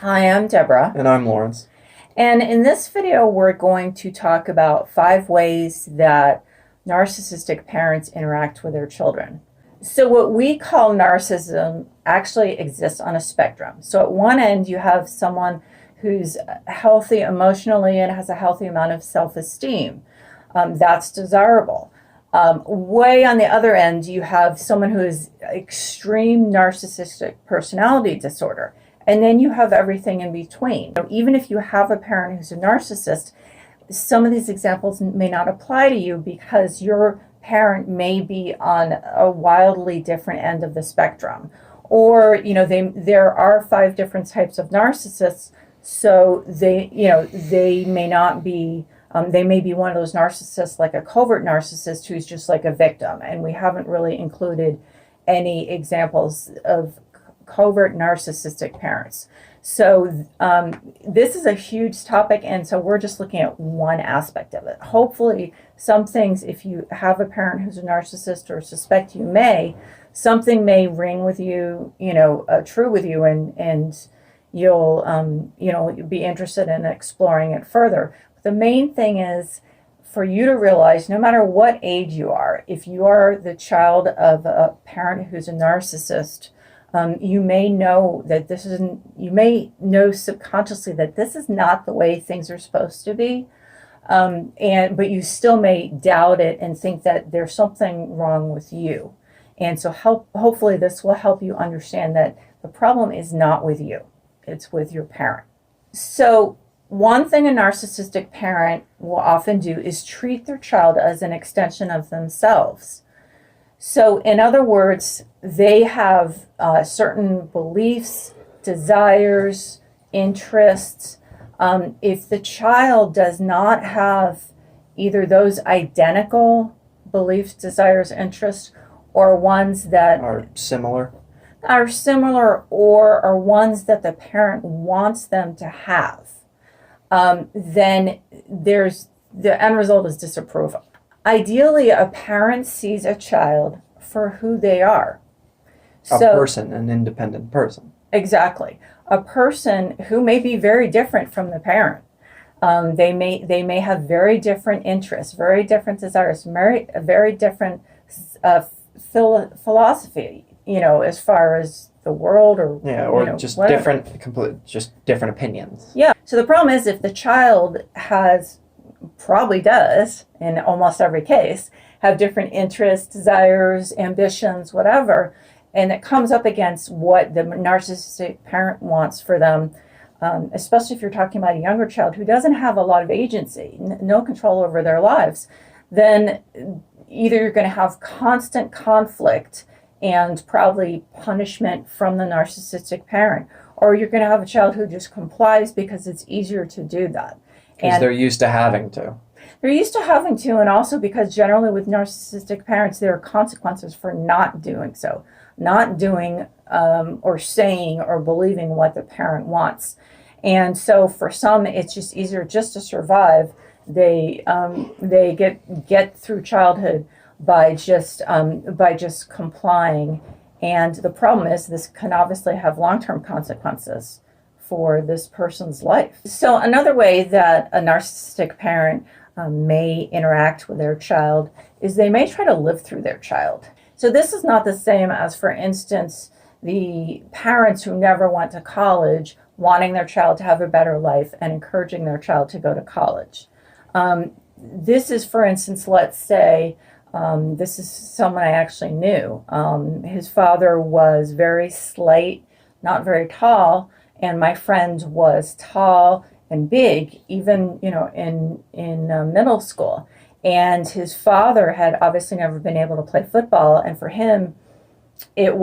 Hi, I'm Deborah. And I'm Lawrence. And in this video, we're going to talk about 5 ways that narcissistic parents interact with their children. So, what we call narcissism actually exists on a spectrum. So, at one end, you have someone who's healthy emotionally and has a healthy amount of self esteem. That's desirable. Way on the other end, you have someone who is extreme narcissistic personality disorder. And then you have everything in between. Even if you have a parent who's a narcissist, some of these examples may not apply to you because your parent may be on a wildly different end of the spectrum. Or, there are 5 different types of narcissists, so they may not be, they may be one of those narcissists like a covert narcissist who's just like a victim. And we haven't really included any examples of covert narcissistic parents. So this is a huge topic, and so we're just looking at one aspect of it. Hopefully some things, if you have a parent who's a narcissist or suspect you may, something may ring with you, true with you, and you'll be interested in exploring it further. But the main thing is for you to realize, no matter what age you are, if you are the child of a parent who's a narcissist, you may know that you may know subconsciously that this is not the way things are supposed to be. But you still may doubt it and think that there's something wrong with you. And so hopefully this will help you understand that the problem is not with you, it's with your parent. So one thing a narcissistic parent will often do is treat their child as an extension of themselves. So, in other words, they have certain beliefs, desires, interests. If the child does not have either those identical beliefs, desires, interests, or ones that Are similar. Or are ones that the parent wants them to have, then the end result is disapproval. Ideally, a parent sees a child for who they are. An independent person. Exactly. A person who may be very different from the parent. They may have very different interests, very different desires, very different philosophy, as far as the world or just whatever. different opinions. Yeah. So the problem is if the child probably does, in almost every case, have different interests, desires, ambitions, whatever, and it comes up against what the narcissistic parent wants for them, especially if you're talking about a younger child who doesn't have a lot of agency, no control over their lives, then either you're going to have constant conflict and probably punishment from the narcissistic parent, or you're going to have a child who just complies because it's easier to do that. Because they're used to having to. They're used to having to, and also because generally with narcissistic parents, there are consequences for not doing so, not doing or saying or believing what the parent wants. And so for some, it's just easier just to survive. They get through childhood by just complying. And the problem is this can obviously have long-term consequences for this person's life. So another way that a narcissistic parent may interact with their child is they may try to live through their child. So this is not the same as, for instance, the parents who never went to college wanting their child to have a better life and encouraging their child to go to college. This is, for instance, let's say, this is someone I actually knew. His father was very slight, not very tall, and my friend was tall and big, even in middle school. And his father had obviously never been able to play football, and for him, and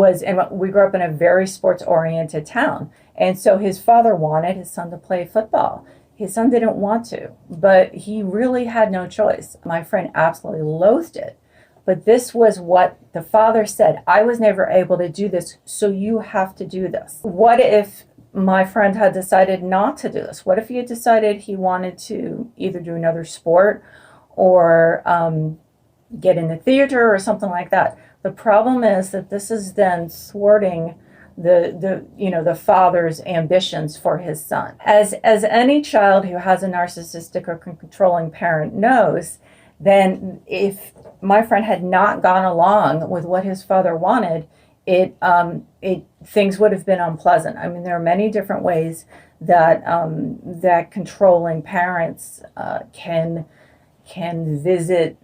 we grew up in a very sports-oriented town, and so his father wanted his son to play football. His son didn't want to, but he really had no choice. My friend absolutely loathed it. But this was what the father said. I was never able to do this, so you have to do this. What if my friend had decided not to do this? What if he had decided he wanted to either do another sport or get in the theater or something like that? The problem is that this is then thwarting the father's ambitions for his son. As any child who has a narcissistic or controlling parent knows, then if my friend had not gone along with what his father wanted, things would have been unpleasant. I mean, there are many different ways that that controlling parents can visit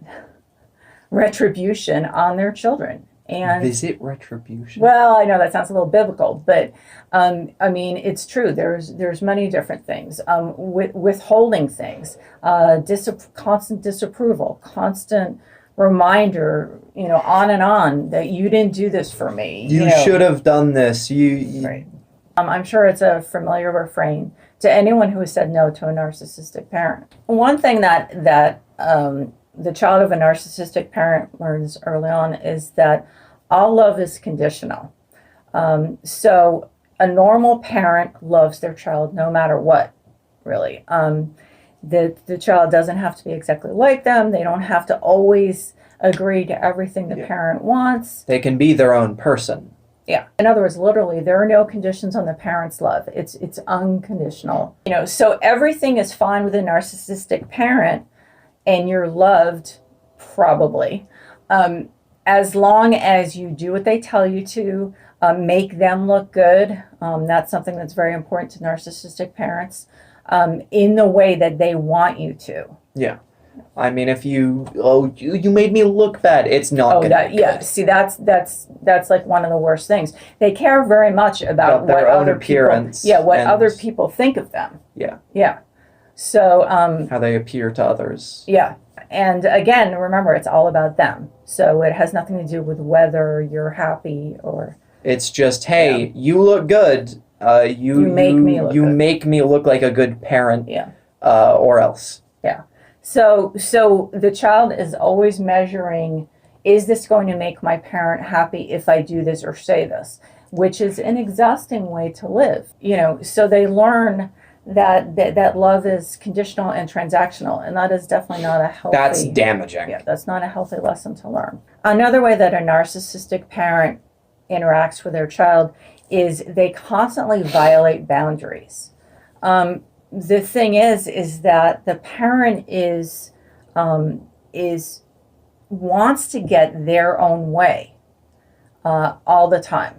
retribution on their children. And visit retribution. Well, I know that sounds a little biblical, but I mean, it's true. There's many different things. Withholding things, constant disapproval, constant reminder, on and on, that you didn't do this for me. You should have done this. You... Right. I'm sure it's a familiar refrain to anyone who has said no to a narcissistic parent. One thing that the child of a narcissistic parent learns early on is that all love is conditional. So a normal parent loves their child no matter what, really. The child doesn't have to be exactly like them. They don't have to always agree to everything the parent wants. They can be their own person. Yeah. In other words, literally, there are no conditions on the parent's love. It's unconditional. So everything is fine with a narcissistic parent, and you're loved, probably, as long as you do what they tell you to, make them look good. That's something that's very important to narcissistic parents, in the way that they want you to. Yeah. I mean, if you made me look bad, it's not gonna be good. See, that's like one of the worst things. They care very much about their what own other appearance. People, other people think of them. Yeah. Yeah. So how they appear to others. Yeah. And again, remember, it's all about them. So it has nothing to do with whether you're happy or... It's just, hey, you look good. You make me look like a good parent. Yeah. Or else. Yeah. So the child is always measuring, is this going to make my parent happy if I do this or say this? Which is an exhausting way to live. So they learn that love is conditional and transactional, and that is definitely not a healthy... That's damaging. Yeah, that's not a healthy lesson to learn. Another way that a narcissistic parent interacts with their child is they constantly violate boundaries. The thing is that the parent wants to get their own way all the time.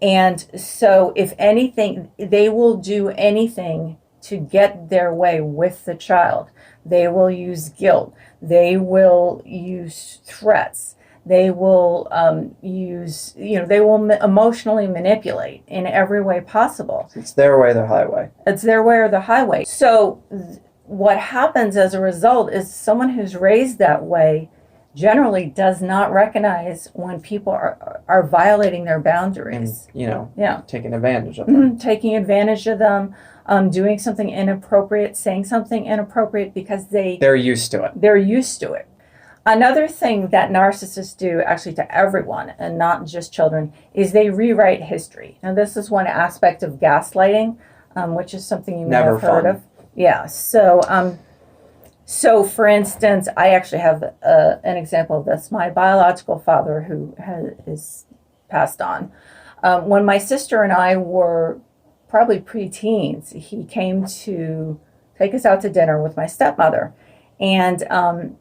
And so if anything, they will do anything to get their way with the child. They will use guilt. They will use threats. They will they will emotionally manipulate in every way possible. It's their way or the highway. It's their way or the highway. So what happens as a result is someone who's raised that way generally does not recognize when people are violating their boundaries. And, taking advantage of them. Taking advantage of them, doing something inappropriate, saying something inappropriate because they're used to it. They're used to it. Another thing that narcissists do, actually to everyone and not just children, is they rewrite history. Now, this is one aspect of gaslighting, which is something you may have heard of. Yeah. So, for instance, I actually have an example of this. My biological father, who is passed on, when my sister and I were probably preteens, he came to take us out to dinner with my stepmother. And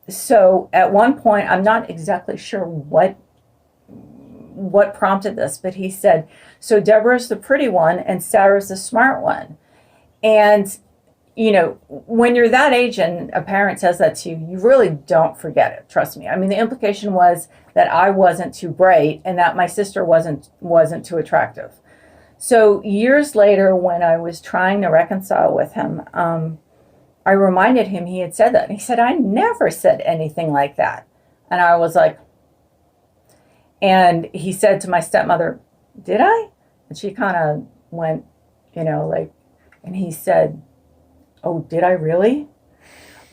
so at one point, I'm not exactly sure what prompted this, but he said, so Deborah's the pretty one and Sarah's the smart one. And when you're that age and a parent says that to you, you really don't forget it. Trust me. I mean, the implication was that I wasn't too bright and that my sister wasn't too attractive. So years later, when I was trying to reconcile with him, I reminded him he had said that. And he said, I never said anything like that. And I was like, and he said to my stepmother, did I? And she kind of went, and he said, oh, did I really?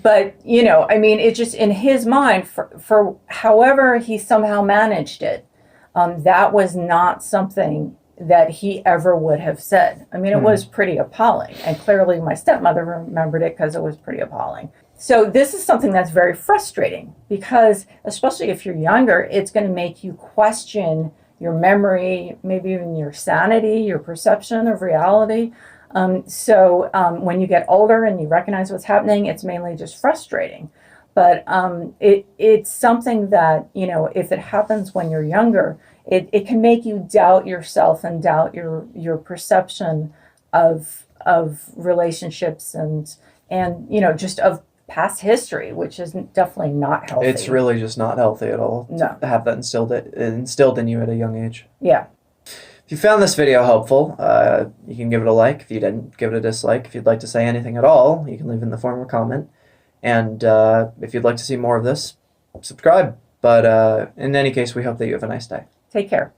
But, it just in his mind, for however he somehow managed it, that was not something that he ever would have said. I mean, it was pretty appalling. And clearly my stepmother remembered it because it was pretty appalling. So this is something that's very frustrating because, especially if you're younger, it's going to make you question your memory, maybe even your sanity, your perception of reality. When you get older and you recognize what's happening, it's mainly just frustrating. But it's something that, if it happens when you're younger, it can make you doubt yourself and doubt your perception of relationships and just of past history, which is definitely not healthy. It's really just not healthy at all to have that instilled in you at a young age. Yeah. If you found this video helpful, you can give it a like. If you didn't, give it a dislike. If you'd like to say anything at all, you can leave it in the form of a comment. And if you'd like to see more of this, subscribe. But in any case, we hope that you have a nice day. Take care.